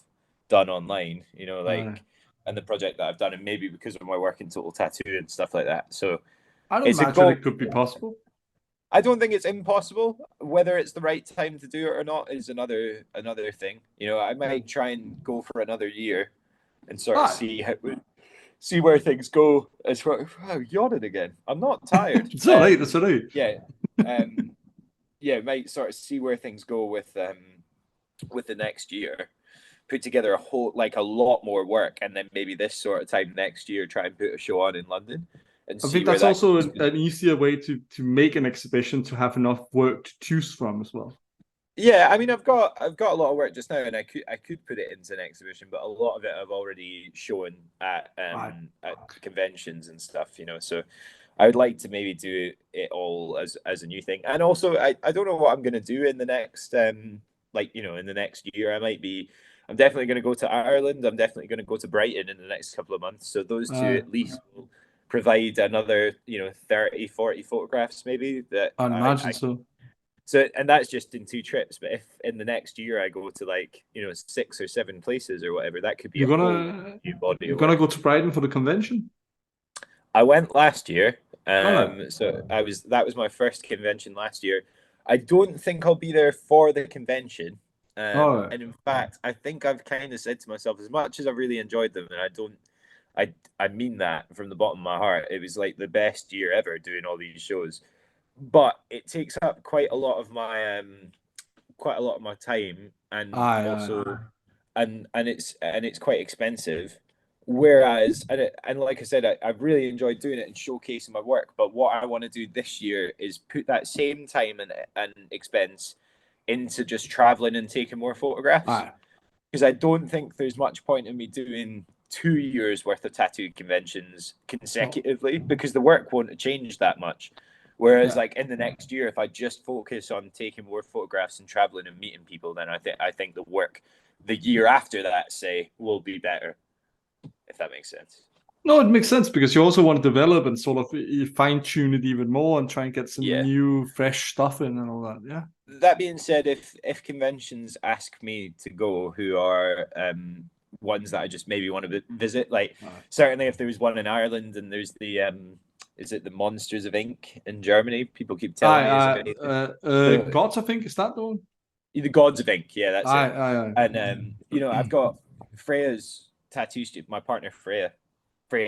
S2: done online, and the project that I've done, and maybe because of my work in Total Tattoo and stuff like that. So
S1: I don't imagine it could be possible.
S2: I don't think it's impossible. Whether it's the right time to do it or not is another thing. I might try and go for another year and sort of see where things go. As well, yawning again. I'm not tired.
S1: It's all right. That's all right.
S2: Yeah. Might sort of see where things go with the next year. Put together a lot more work, and then maybe this sort of time next year try and put a show on in London.
S1: I think that's also an easier way to make an exhibition, to have enough work to choose from as well.
S2: Yeah, I mean, I've got a lot of work just now, and I could put it into an exhibition, but a lot of it I've already shown at conventions and stuff, So I would like to maybe do it all as a new thing, and also I don't know what I'm going to do in the next in the next year. I might be I'm definitely going to go to Ireland. I'm definitely going to go to Brighton in the next couple of months. So those two at least will provide another, 30, 40 photographs maybe that
S1: I imagine so.
S2: so, and that's just in 2 trips. But if in the next year I go to 6 or 7 places or whatever, that could be
S1: You're
S2: a whole
S1: gonna
S2: new body
S1: you're
S2: of
S1: gonna
S2: work.
S1: go to Brighton for the convention?
S2: I went last year.
S1: All right.
S2: So that was my first convention last year. I don't think I'll be there for the convention.
S1: All right.
S2: And in fact, I think I've kind of said to myself, as much as I really enjoyed them, and I mean that from the bottom of my heart. It was like the best year ever doing all these shows, but it takes up quite a lot of my time, and
S1: Aye.
S2: also and it's quite expensive. Whereas, and like I said, I've really enjoyed doing it and showcasing my work. But what I want to do this year is put that same time and expense into just traveling and taking more photographs.
S1: Aye.
S2: Because I don't think there's much point in me doing 2 years worth of tattoo conventions consecutively, because the work won't change that much. Whereas,
S1: Yeah.
S2: like in the next year, if I just focus on taking more photographs and traveling and meeting people, then I think the work the year after that, say, will be better, if that makes sense.
S1: No, it makes sense because you also want to develop and sort of fine tune it even more and try and get some
S2: Yeah.
S1: new, fresh stuff in and all that. Yeah.
S2: That being said, if conventions ask me to go, who are ones that I just maybe want to visit, like certainly if there was one in Ireland, and there's the is it the Monsters of Ink in Germany? People keep telling me is amazing.
S1: Gods, I think, is that the one?
S2: The Gods of Ink, yeah, that's it.
S1: Aye.
S2: And I've got Freya's tattoo studio, my partner Freya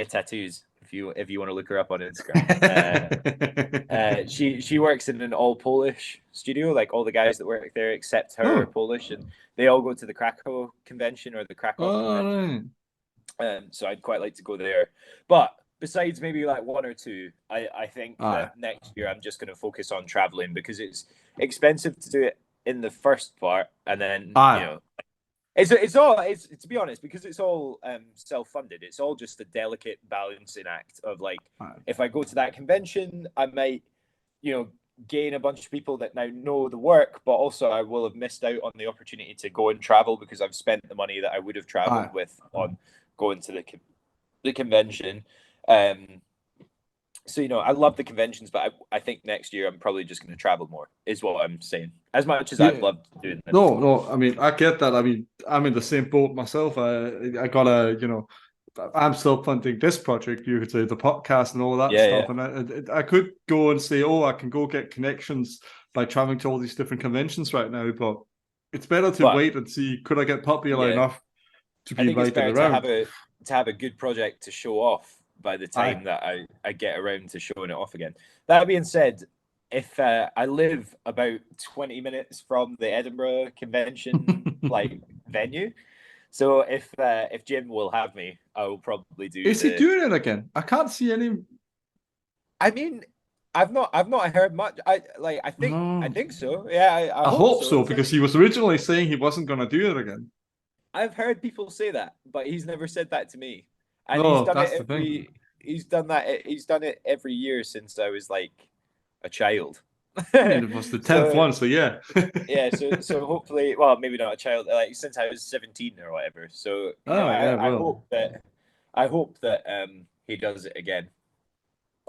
S2: Tattoos. If you want to look her up on Instagram, she works in an all Polish studio. Like all the guys that work there except her are Polish, and they all go to the Krakow convention or the Krakow convention.
S1: Right.
S2: So I'd quite like to go there. But besides maybe like one or two, I think that next year I'm just going to focus on traveling, because it's expensive to do it in the first part, and then it's all to be honest, because it's all self-funded. It's all just a delicate balancing act of like, if I go to that convention, I might gain a bunch of people that now know the work, but also I will have missed out on the opportunity to go and travel because I've spent the money that I would have traveled with on going to the convention. So I love the conventions, but I think next year I'm probably just going to travel more, is what I'm saying. As much as I've loved doing them.
S1: No. I mean, I get that. I mean, I'm in the same boat myself. I gotta, I'm still funding this project. You could say the podcast and all that stuff.
S2: Yeah.
S1: And I could go and say, oh, I can go get connections by traveling to all these different conventions right now. But it's better to wait and see, could I get popular enough to be invited around?
S2: To have a good project to show off by the time that I get around to showing it off again. That being said, if I live about 20 minutes from the Edinburgh convention venue, so if Jim will have me, I will probably do.
S1: Is he doing it again? I can't see any.
S2: I mean, I've not heard much. I think so. Yeah, I
S1: hope so, because he was originally saying he wasn't going to do it again.
S2: I've heard people say that, but he's never said that to me. And he's done it every year since I was like a child.
S1: I mean, it was the 10th one, so yeah.
S2: Yeah, so hopefully, well, maybe not a child, like since I was 17 or whatever. So I hope that he does it again.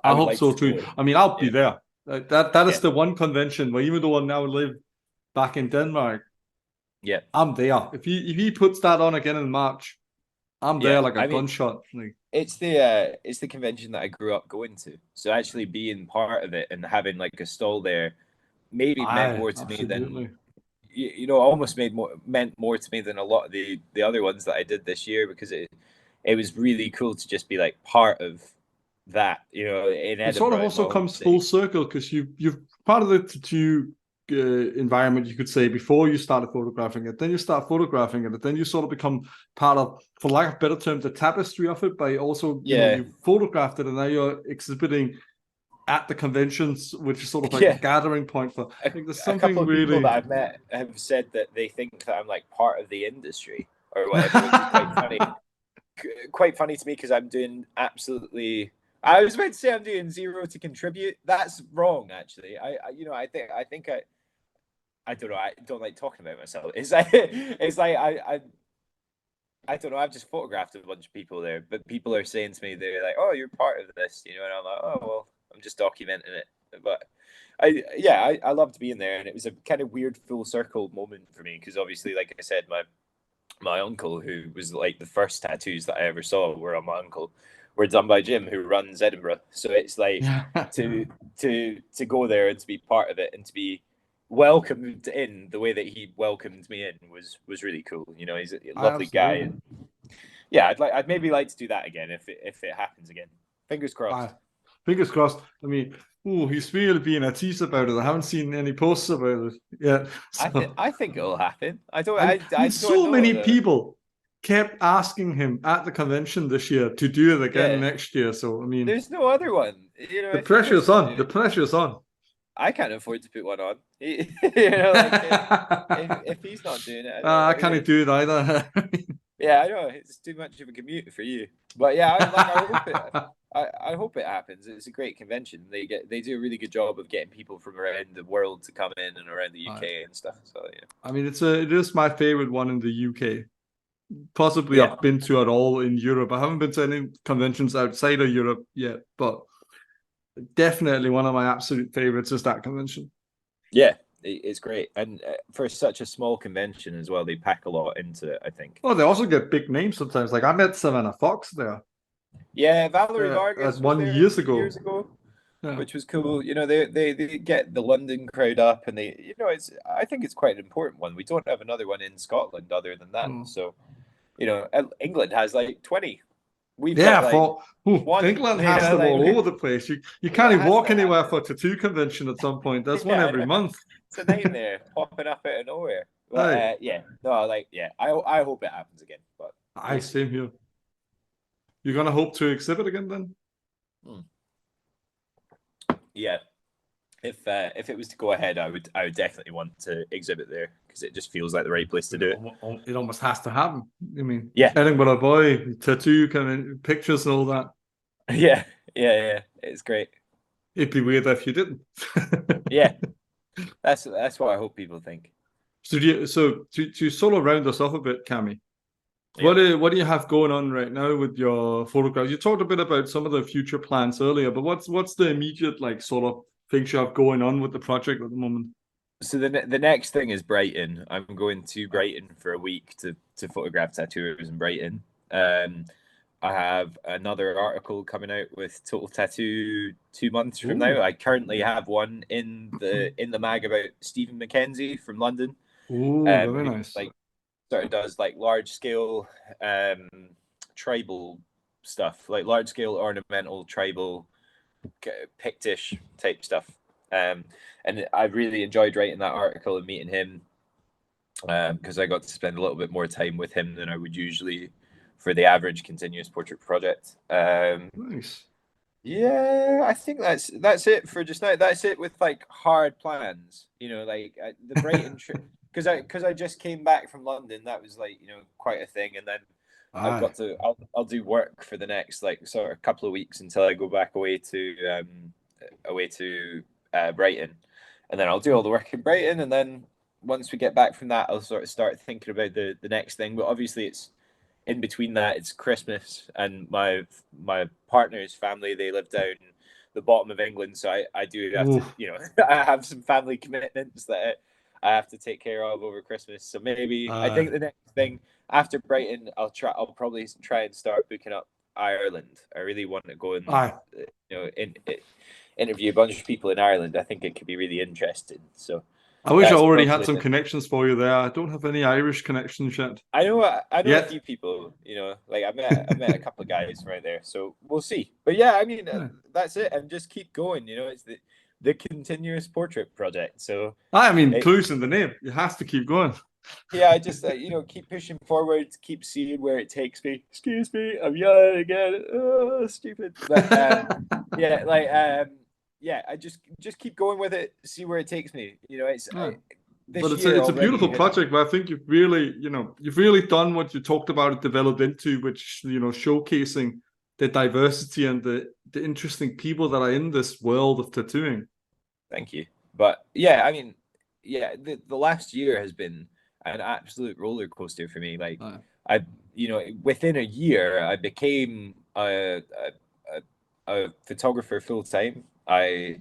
S1: I hope so too. I mean, I'll be there. That is the one convention where, even though I now live back in Denmark, I'm there. If he puts that on again in March, I'm there like a gunshot.
S2: It's the convention that I grew up going to. So actually being part of it and having like a stall there maybe meant more to me than almost meant more to me than a lot of the other ones that I did this year, because it was really cool to just be like part of that. In Edinburgh,
S1: it sort of also comes full circle, because you've part of the tattoo environment, you could say, before you started photographing it. Then you start photographing it, and then you sort of become part of, for lack of a better term, the tapestry of it, by also you photographed it, and now you're exhibiting at the conventions, which is sort of like a gathering point for. I think there's something
S2: a couple of people that I've met have said that they think that I'm like part of the industry or whatever, which is quite funny. Quite funny to me, because I'm doing absolutely. I was about to say I'm doing zero to contribute. That's wrong, actually. I don't know. I don't like talking about myself. It's like I don't know. I've just photographed a bunch of people there, but people are saying to me, they're like, "Oh, you're part of this," and I'm like, "Oh, well, I'm just documenting it." But I loved being there, and it was a kind of weird full circle moment for me because obviously, like I said, my uncle, who was like the first tattoos that I ever saw were on my uncle, were done by Jim, who runs Edinburgh. So it's like
S1: Yeah.
S2: to go there and to be part of it and to be welcomed in the way that he welcomed me in was really cool. He's a lovely guy,
S1: Absolutely.
S2: and I'd maybe like to do that again if it happens again. Fingers crossed.
S1: Fingers crossed. I mean, he's really being a tease about it. I haven't seen any posts about it yet. So.
S2: I think it'll happen. I don't.
S1: I mean,
S2: I don't
S1: so
S2: know
S1: many
S2: though.
S1: people kept asking him at the convention this year to do it again next year. So, I mean,
S2: there's no other one.
S1: the
S2: If he
S1: pressure's
S2: wants to do
S1: on. The
S2: it,
S1: pressure's on.
S2: I can't afford to put one on. Like if he's not doing it, I
S1: I
S2: don't know.
S1: can't do it either.
S2: Yeah, I know it's too much of a commute for you. But yeah, I hope it happens. It's a great convention. They do a really good job of getting people from around the world to come in and around the UK and stuff. So yeah.
S1: I mean, it is my favorite one in the UK. Possibly I've been to it all in Europe. I haven't been to any conventions outside of Europe yet, but definitely one of my absolute favorites is that convention.
S2: Yeah, it's great. And for such a small convention as well, they pack a lot into it, I think.
S1: Oh, they also get big names sometimes. Like I met Savannah Fox there.
S2: Yeah, Valerie Vargas was there
S1: years
S2: ago. Which was cool. They get the London crowd up, and I think it's quite an important one. We don't have another one in Scotland other than that. So, England has like 20. We've got like one.
S1: England has them all over the place. You can't even walk anywhere for a tattoo convention at some point. There's one every month.
S2: It's a nightmare popping up out of nowhere. But I hope it happens again. But
S1: same here. You're gonna hope to exhibit again then?
S2: Yeah, if it was to go ahead, I would definitely want to exhibit there because it just feels like the right place to do it.
S1: It almost has to happen. I mean,
S2: yeah,
S1: Edinburgh boy, tattoo, kind of pictures and all that.
S2: Yeah, it's great.
S1: It'd be weird if you didn't.
S2: Yeah, that's what I hope people think.
S1: So to sort of round us off a bit, Cammy, what do you have going on right now with your photographs? You talked a bit about some of the future plans earlier, but what's the immediate sort of things you have going on with the project at the moment?
S2: So the next thing is Brighton. I'm going to Brighton for a week to photograph tattooers in Brighton. I have another article coming out with Total Tattoo 2 months from now. I currently have one in the mag about Stephen McKenzie from London.
S1: Very nice.
S2: Sort of does large scale tribal stuff, like large scale ornamental tribal Pictish type stuff. And I really enjoyed writing that article and meeting him because I got to spend a little bit more time with him than I would usually for the average continuous portrait project.
S1: Nice.
S2: Yeah, I think that's it for just now. That's it with hard plans. The Brighton trip. Because I just came back from London, that was quite a thing, and then I've got to I'll do work for the next sort of couple of weeks until I go back away to Brighton, and then I'll do all the work in Brighton, and then once we get back from that, I'll sort of start thinking about the next thing. But obviously, it's in between that. It's Christmas, and my partner's family, they live down the bottom of England, so I do have to I have some family commitments that I have to take care of over Christmas. So maybe I think the next thing after Brighton, I'll probably try and start booking up Ireland. I really want to go and interview a bunch of people in Ireland. I think it could be really interesting. So
S1: I wish I already had some connections for you there. I don't have any Irish connections yet.
S2: I know a few people. I met a couple of guys right there. So we'll see. But yeah, I mean that's it. And just keep going. It's the continuous portrait project. So
S1: I mean, clues in the name. It has to keep going.
S2: Yeah, I just keep pushing forward, keep seeing where it takes me. Excuse me, I'm yelling again. Oh, stupid. But I just keep going with it, see where it takes me. It's
S1: a beautiful project. But I think you've really done what you talked about it developed into, which showcasing the diversity and the interesting people that are in this world of tattooing.
S2: Thank you. But yeah, I mean, the last year has been an absolute roller coaster for me. within a year, I became a photographer full time. I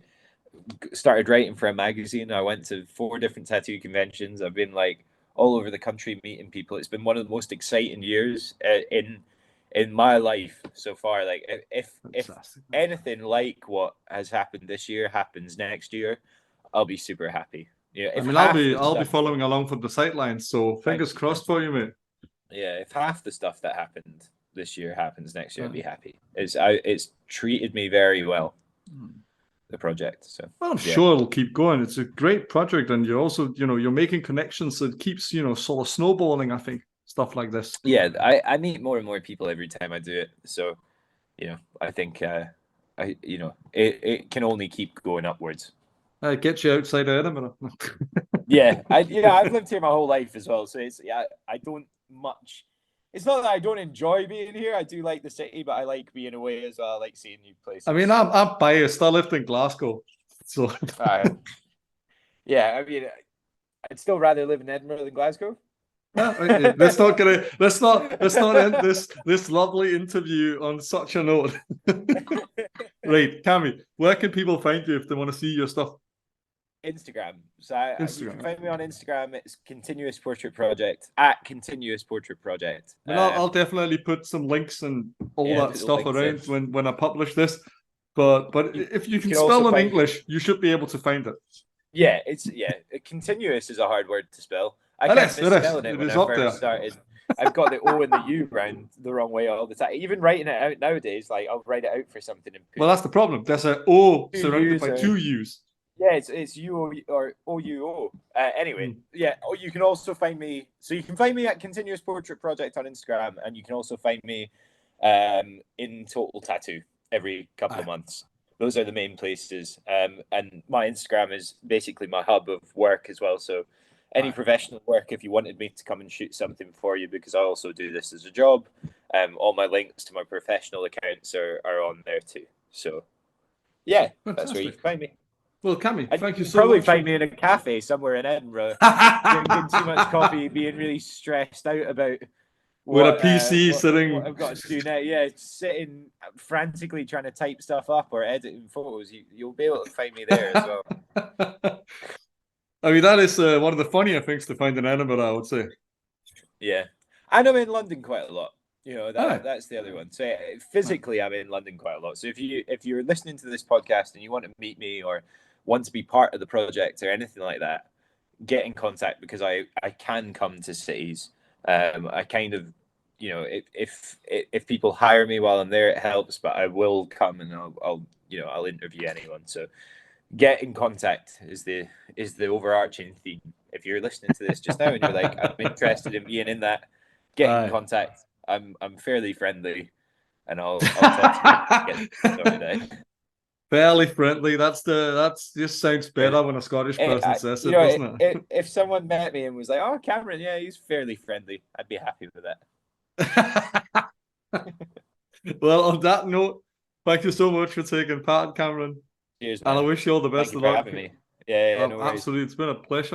S2: started writing for a magazine. I went to 4 different tattoo conventions. I've been like all over the country meeting people. It's been one of the most exciting years in my life so far. Like if anything like what has happened this year happens next year, I'll be super happy. Yeah,
S1: I mean, I'll be following along from the sidelines. So fingers crossed for you, mate.
S2: Yeah, if half the stuff that happened this year happens next year, I'll be happy. It's treated me very well. The project. So
S1: well, I'm sure it'll keep going. It's a great project, and you're also, you're making connections that keeps, sort of snowballing, I think, stuff like this.
S2: Yeah, I meet more and more people every time I do it. So, I think it can only keep going upwards.
S1: Get you outside of Edinburgh.
S2: Yeah, I've lived here my whole life as well. So I don't much. It's not that I don't enjoy being here. I do like the city, but I like being away as well. I like seeing new places.
S1: I mean, I'm biased. I lived in Glasgow, so
S2: yeah. I mean, I'd still rather live in Edinburgh than Glasgow.
S1: let's not end this lovely interview on such a note. Right, Cammy, where can people find you if they want to see your stuff?
S2: Instagram. So you can find me on Instagram. It's Continuous Portrait Project at Continuous Portrait Project.
S1: And I'll definitely put some links and all that stuff around when I publish this. But if you can spell in English, you should be able to find it.
S2: Yeah, continuous is a hard word to spell. I kept misspelling it when I first started. I've got the O and the U round the wrong way all the time. Even writing it out nowadays, like I'll write it out for something.
S1: Well, that's the problem. There's an O surrounded by 2 U's.
S2: Yeah, it's U or O-U-O. Anyway, you can also find me. So you can find me at Continuous Portrait Project on Instagram, and you can also find me in Total Tattoo every couple of months. Those are the main places. And my Instagram is basically my hub of work as well. So any professional work, if you wanted me to come and shoot something for you, because I also do this as a job, all my links to my professional accounts are on there too. So yeah, that's where you can find me.
S1: Well, Cammy, thank you so much.
S2: Probably find me in a cafe somewhere in Edinburgh, drinking too much coffee, being really stressed out about
S1: with a PC sitting.
S2: What I've got to do now. Yeah, sitting frantically trying to type stuff up or editing photos. You'll be able to find me there as well.
S1: I mean, that is one of the funnier things to find in Edinburgh, I would say.
S2: Yeah, and I'm in London quite a lot. That's the other one. So physically, I'm in London quite a lot. So if you're listening to this podcast and you want to meet me or want to be part of the project or anything like that, get in contact, because I can come to cities. I kind of, if people hire me while I'm there, it helps, but I will come and I'll interview anyone. So get in contact is the overarching theme. If you're listening to this just now and you're like, I'm interested in being in that, get in contact. I'm fairly friendly, and I'll talk to you.
S1: Fairly friendly. That just sounds better when a Scottish person says it, doesn't it?
S2: If someone met me and was like, "Oh, Cameron, yeah, he's fairly friendly," I'd be happy with that.
S1: Well, on that note, thank you so much for taking part, Cameron.
S2: Cheers, man.
S1: And I wish you all the best of luck.
S2: Thank you for having me. Yeah, no worries.
S1: Absolutely, it's been a pleasure.